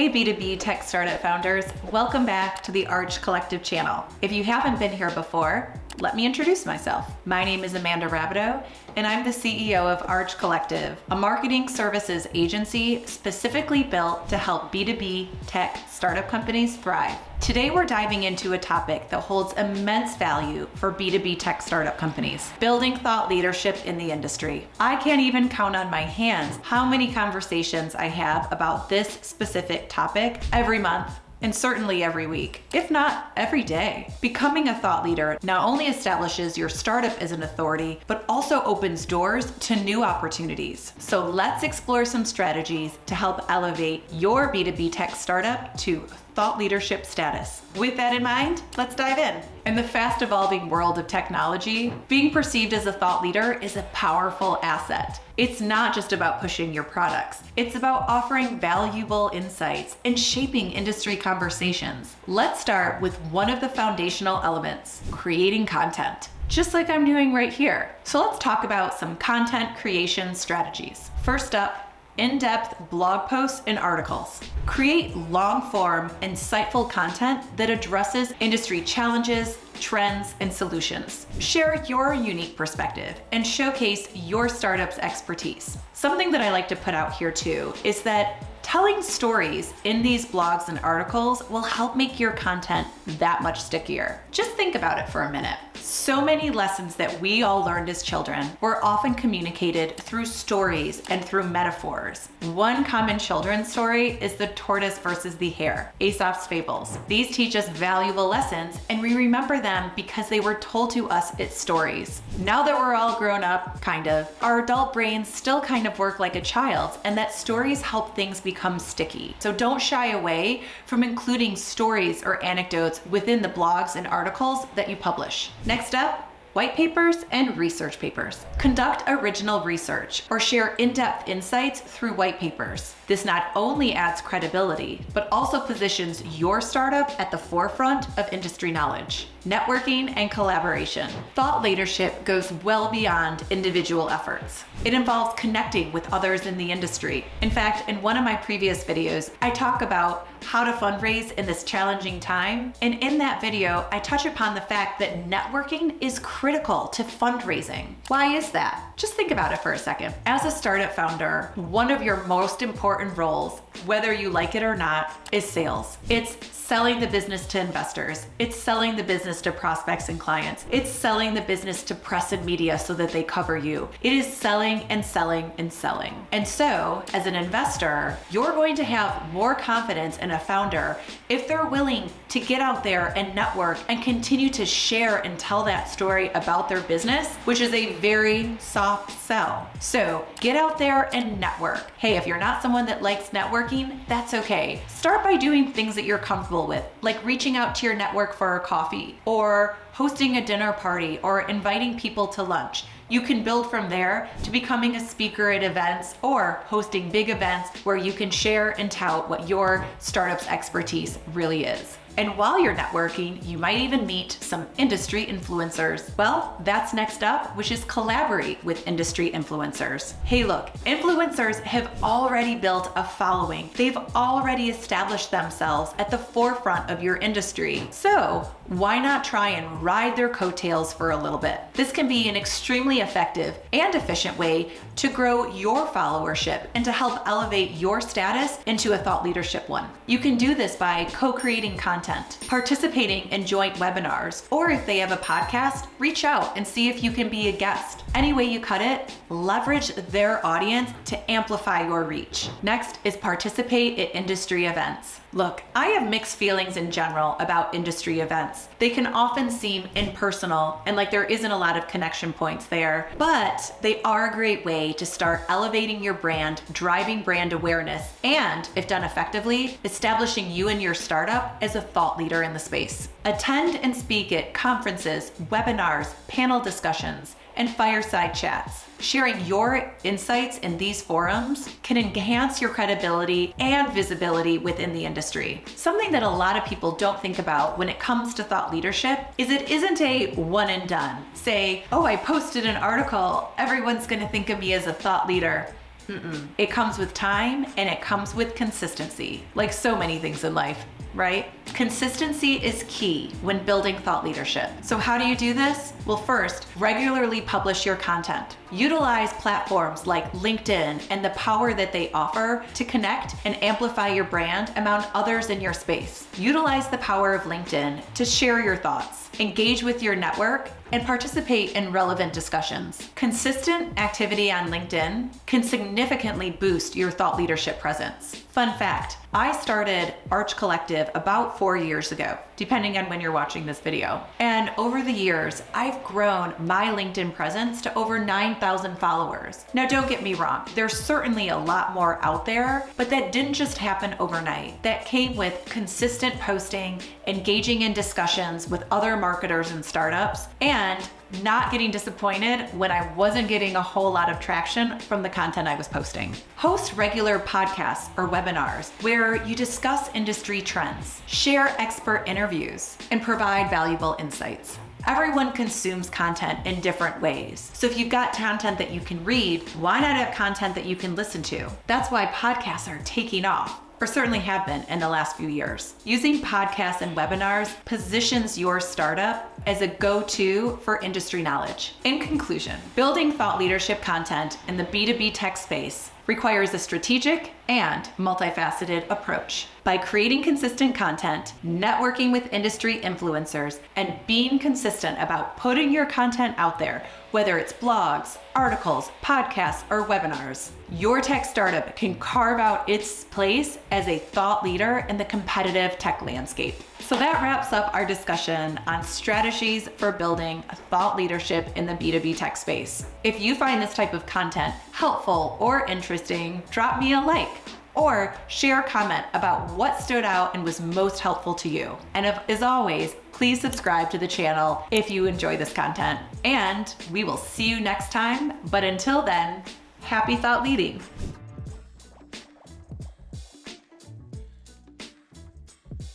Hey B2B tech startup founders, welcome back to the Arch Collective channel. If you haven't been here before, let me introduce myself. My name is Amanda Rabideau, and I'm the CEO of Arch Collective, a marketing services agency specifically built to help B2B tech startup companies thrive. Today, we're diving into a topic that holds immense value for B2B tech startup companies, building thought leadership in the industry. I can't even count on my hands how many conversations I have about this specific topic every month, and certainly every week, if not every day. Becoming a thought leader not only establishes your startup as an authority, but also opens doors to new opportunities. So let's explore some strategies to help elevate your B2B tech startup to thought leadership status. With that in mind, let's dive in. In the fast evolving world of technology, being perceived as a thought leader is a powerful asset. It's not just about pushing your products. It's about offering valuable insights and shaping industry conversations. Let's start with one of the foundational elements, creating content, just like I'm doing right here. So let's talk about some content creation strategies. First up, in-depth blog posts and articles. Create long-form, insightful content that addresses industry challenges, trends, and solutions. Share your unique perspective and showcase your startup's expertise. Something that I like to put out here too is that telling stories in these blogs and articles will help make your content that much stickier. Just think about it for a minute. So many lessons that we all learned as children were often communicated through stories and through metaphors. One common children's story is the tortoise versus the hare, Aesop's fables. These teach us valuable lessons, and we remember them because they were told to us as stories. Now that we're all grown up, our adult brains still kind of work like a child's, and that stories help things become sticky. So don't shy away from including stories or anecdotes within the blogs and articles that you publish. Next up, white papers and research papers. Conduct original research or share in-depth insights through white papers. This not only adds credibility, but also positions your startup at the forefront of industry knowledge. Networking and collaboration. Thought leadership goes well beyond individual efforts. It involves connecting with others in the industry. In fact, in one of my previous videos, I talk about how to fundraise in this challenging time. And in that video, I touch upon the fact that networking is critical to fundraising. Why is that? Just think about it for a second. As a startup founder, one of your most important roles, whether you like it or not, is sales. It's selling the business to investors. It's selling the business to prospects and clients. It's selling the business to press and media so that they cover you. It is selling and selling and selling. And so, as an investor, you're going to have more confidence in a founder if they're willing to get out there and network and continue to share and tell that story about their business, which is a very soft sell. So get out there and network. Hey, if you're not someone that likes networking, that's okay. Start by doing things that you're comfortable with, like reaching out to your network for a coffee or hosting a dinner party or inviting people to lunch. You can build from there to becoming a speaker at events or hosting big events where you can share and tout what your startup's expertise really is. And while you're networking, you might even meet some industry influencers. Well, that's next up, which is collaborate with industry influencers. Hey, look, influencers have already built a following. They've already established themselves at the forefront of your industry. So why not try and ride their coattails for a little bit? This can be an extremely effective and efficient way to grow your followership and to help elevate your status into a thought leadership one. You can do this by co-creating content, participating in joint webinars, or if they have a podcast, reach out and see if you can be a guest. Any way you cut it, leverage their audience to amplify your reach. Next is participate at industry events. Look, I have mixed feelings in general about industry events. They can often seem impersonal and like there isn't a lot of connection points there, but they are a great way to start elevating your brand, driving brand awareness, and if done effectively, establishing you and your startup as a thought leader in the space. Attend and speak at conferences, webinars, panel discussions, and fireside chats. Sharing your insights in these forums can enhance your credibility and visibility within the industry. Something that a lot of people don't think about when it comes to thought leadership is it isn't a one and done. Say, oh, I posted an article, everyone's gonna think of me as a thought leader. It comes with time and it comes with consistency, like so many things in life, right? Consistency is key when building thought leadership. So how do you do this? Well, first, regularly publish your content. Utilize platforms like LinkedIn and the power that they offer to connect and amplify your brand among others in your space. Utilize the power of LinkedIn to share your thoughts, engage with your network, and participate in relevant discussions. Consistent activity on LinkedIn can significantly boost your thought leadership presence. Fun fact, I started Arch Collective about 4 years ago, depending on when you're watching this video. And over the years, I've grown my LinkedIn presence to over 9,000 followers. Now, don't get me wrong, there's certainly a lot more out there, but that didn't just happen overnight. That came with consistent posting, engaging in discussions with other marketers and startups, and not getting disappointed when I wasn't getting a whole lot of traction from the content I was posting. Host regular podcasts or webinars where you discuss industry trends, share expert interviews, and provide valuable insights. Everyone consumes content in different ways. So if you've got content that you can read, why not have content that you can listen to? That's why podcasts are taking off, or certainly have been in the last few years. Using podcasts and webinars positions your startup as a go-to for industry knowledge. In conclusion, building thought leadership content in the B2B tech space requires a strategic and multifaceted approach. By creating consistent content, networking with industry influencers, and being consistent about putting your content out there, whether it's blogs, articles, podcasts, or webinars, your tech startup can carve out its place as a thought leader in the competitive tech landscape. So that wraps up our discussion on strategies for building thought leadership in the B2B tech space. If you find this type of content helpful or interesting, drop me a like or share a comment about what stood out and was most helpful to you. And as always, please subscribe to the channel if you enjoy this content. And we will see you next time. But until then, happy thought leading.